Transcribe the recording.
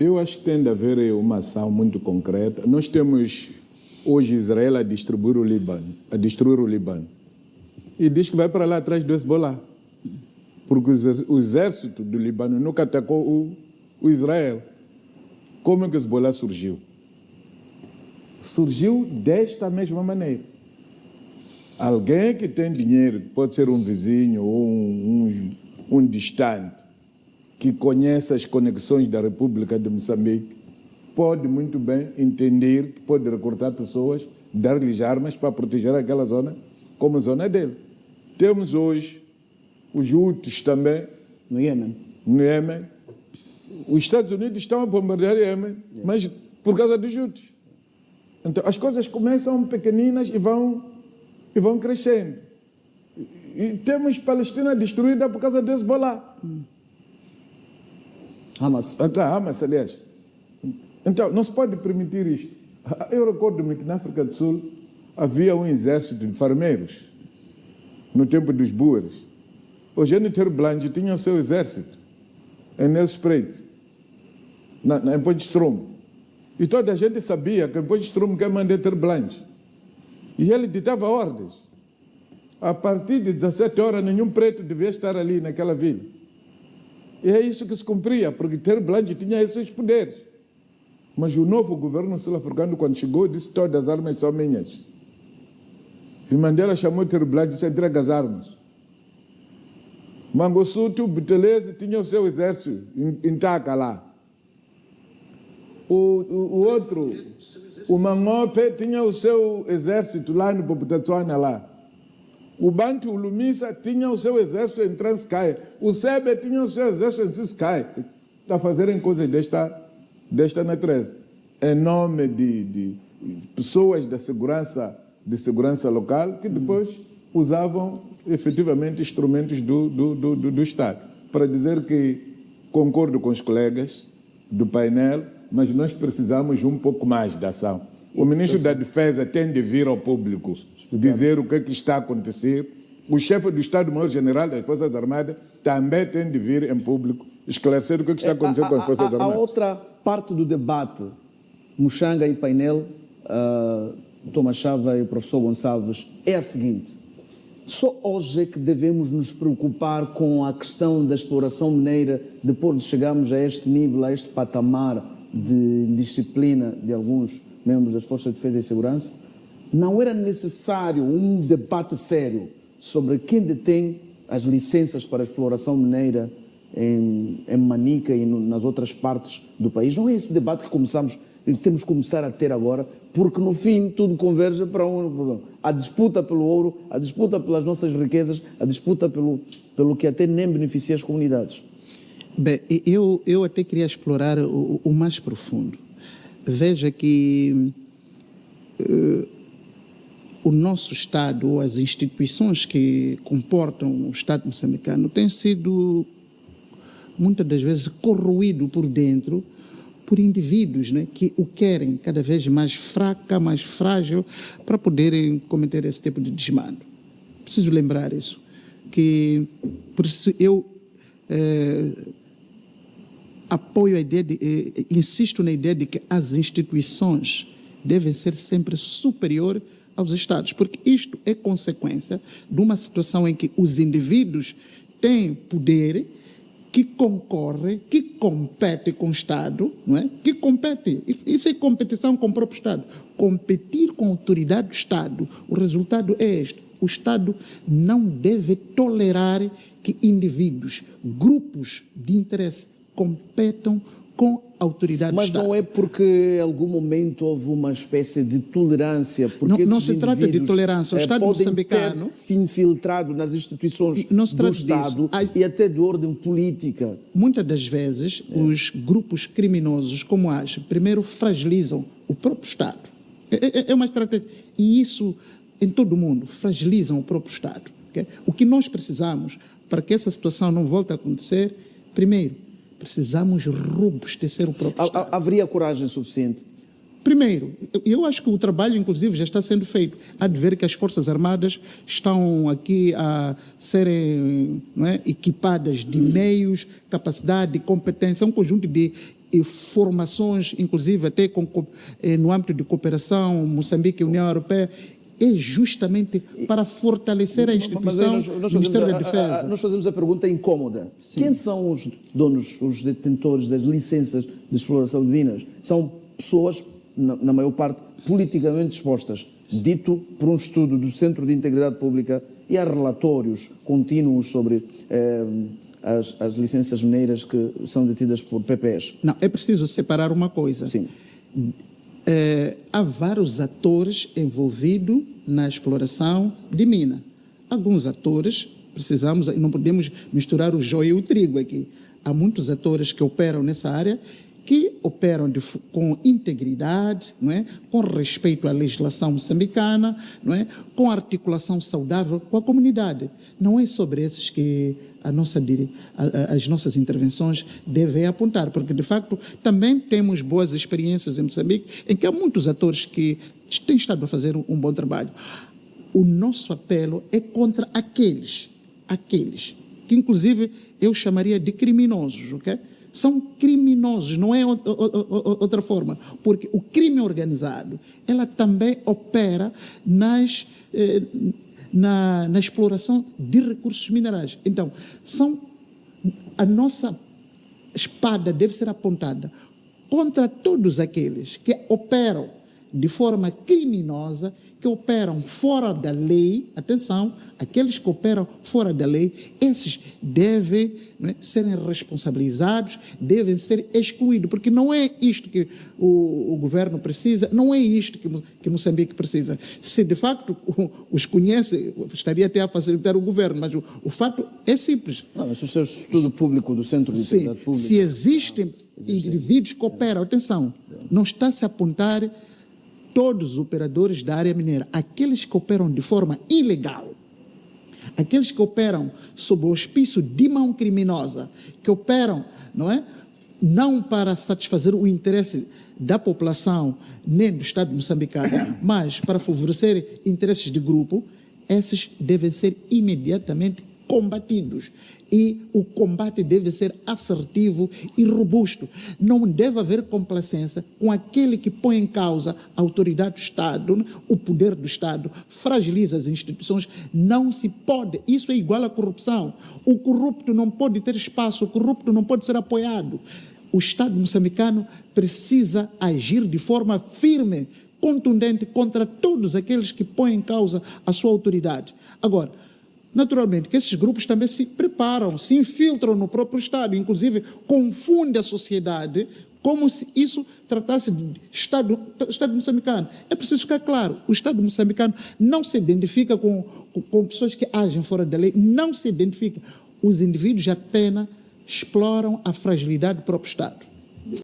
Eu acho que tem de haver uma ação muito concreta. Nós temos hoje Israel a destruir o Líbano. E diz que vai para lá atrás do Hezbollah. Porque o exército do Líbano nunca atacou o Israel. Como é que o Hezbollah surgiu? Surgiu desta mesma maneira. Alguém que tem dinheiro, pode ser um vizinho ou um distante, que conhece as conexões da República de Moçambique, pode muito bem entender que pode recrutar pessoas, dar-lhes armas para proteger aquela zona como zona dele. Temos hoje os Houthis também no Iêmen. Os Estados Unidos estão a bombardear o Iêmen, mas por causa dos Houthis. Então as coisas começam pequeninas e vão crescendo. E temos Palestina destruída por causa do Hezbollah. Hamas, aliás. Então, não se pode permitir isto. Eu recordo-me que na África do Sul havia um exército de farmeiros no tempo dos Boers. O Genitor Blanche tinha o seu exército em Nelspruit, em Potchefstroom. E toda a gente sabia que em Potchefstroom quem manda é Ter Blanche. E ele ditava ordens. A partir de 17 horas, nenhum preto devia estar ali naquela vila. E é isso que se cumpria, porque Ter Blanche tinha esses poderes. Mas o novo governo sul-africano, quando chegou, disse que todas as armas são minhas. E Mandela chamou Ter Blanche e disse: entrega as armas. Mangosuthu Buthelezi tinha o seu exército em Taka lá. O outro, o Mangope, tinha o seu exército lá no Bophuthatswana lá. O Bantu Lumisa tinha o seu exército em Transkei. O Sebe tinha o seu exército em Ciskei. Está a fazerem coisas desta natureza. Em nome de pessoas de segurança local que depois usavam efetivamente instrumentos do Estado. Para dizer que concordo com os colegas do painel, mas nós precisamos um pouco mais de ação. O ministro da Defesa tem de vir ao público dizer o que é que está a acontecer. O chefe do Estado-Maior-General das Forças Armadas também tem de vir em público esclarecer o que é que está acontecendo com as Forças Armadas. A outra parte do debate, Muxanga e painel, Thomas Chava e o professor Gonçalves, é a seguinte: só hoje é que devemos nos preocupar com a questão da exploração mineira depois de chegarmos a este nível, a este patamar de disciplina de alguns membros das Forças de Defesa e Segurança? Não era necessário um debate sério sobre quem detém as licenças para a exploração mineira em Manica e nas outras partes do país? Não é esse debate que temos que começar a ter agora, porque no fim tudo converge para um problema: a disputa pelo ouro, a disputa pelas nossas riquezas, a disputa pelo que até nem beneficia as comunidades. Bem, eu até queria explorar o mais profundo. Veja que o nosso Estado, ou as instituições que comportam o Estado moçambicano, têm sido, muitas das vezes, corroído por dentro por indivíduos, né, que o querem cada vez mais fraca, mais frágil, para poderem cometer esse tipo de desmando. Preciso lembrar isso. Por isso eu apoio a ideia insisto na ideia de que as instituições devem ser sempre superior aos Estados, porque isto é consequência de uma situação em que os indivíduos têm poder, que concorre, que compete com o Estado, não é? Que compete. Isso é competição com o próprio Estado. Competir com a autoridade do Estado. O resultado é este: o Estado não deve tolerar que indivíduos, grupos de interesse competam com a autoridade do Estado. Mas não é porque em algum momento houve uma espécie de tolerância? Porque não se trata de tolerância. O Estado moçambicano ter se infiltrado nas instituições do Estado e até de ordem política. Muitas das vezes, os grupos criminosos como agem, primeiro fragilizam o próprio Estado. É uma estratégia. E isso, em todo o mundo, fragilizam o próprio Estado. Okay? O que nós precisamos para que essa situação não volte a acontecer, primeiro, precisamos robustecer o próprio Estado. Haveria coragem suficiente? Primeiro, eu acho que o trabalho, inclusive, já está sendo feito. Há de ver que as Forças Armadas estão aqui a serem, não é, equipadas de meios, capacidade, competência, um conjunto de e formações, inclusive até no âmbito de cooperação, Moçambique e União Europeia, é justamente para fortalecer a instituição do Ministério da Defesa. Nós fazemos a pergunta incómoda. Sim. Quem são os donos, os detentores das licenças de exploração de minas? São pessoas, na maior parte, politicamente dispostas, dito por um estudo do Centro de Integridade Pública, e há relatórios contínuos sobre as licenças mineiras que são detidas por PPs. Não, é preciso separar uma coisa. Sim. Há vários atores envolvidos na exploração de mina. Alguns atores, não podemos misturar o joio e o trigo aqui. Há muitos atores que operam nessa área, que operam com integridade, não é? Com respeito à legislação moçambicana, não é? Com articulação saudável com a comunidade. Não é sobre esses que as nossas intervenções devem apontar, porque, de facto, também temos boas experiências em Moçambique, em que há muitos atores que têm estado a fazer um bom trabalho. O nosso apelo é contra aqueles que, inclusive, eu chamaria de criminosos, ok? São criminosos, não é outra forma, porque o crime organizado, ela também opera na exploração de recursos minerais. Então, a nossa espada deve ser apontada contra todos aqueles que operam de forma criminosa, que operam fora da lei. Atenção, aqueles que operam fora da lei, esses devem, não é, serem responsabilizados, devem ser excluídos, porque não é isto que o governo precisa, não é isto que Moçambique precisa. Se de facto os conhece, estaria até a facilitar o governo, mas o fato é simples. Não, mas o seu estudo público do Centro de Integridade Pública... Se existem indivíduos que operam, atenção, não está-se a apontar todos os operadores da área mineira, aqueles que operam de forma ilegal, aqueles que operam sob o auspício de mão criminosa, que operam, não é, não para satisfazer o interesse da população nem do Estado moçambicano, mas para favorecer interesses de grupo, esses devem ser imediatamente combatidos. E o combate deve ser assertivo e robusto. Não deve haver complacência com aquele que põe em causa a autoridade do Estado, o poder do Estado, fragiliza as instituições. Não se pode. Isso é igual à corrupção. O corrupto não pode ter espaço, o corrupto não pode ser apoiado. O Estado moçambicano precisa agir de forma firme, contundente, contra todos aqueles que põem em causa a sua autoridade. Agora, naturalmente que esses grupos também se preparam, se infiltram no próprio Estado, inclusive confundem a sociedade como se isso tratasse de Estado moçambicano. É preciso ficar claro, o Estado moçambicano não se identifica com pessoas que agem fora da lei, não se identifica. Os indivíduos apenas exploram a fragilidade do próprio Estado.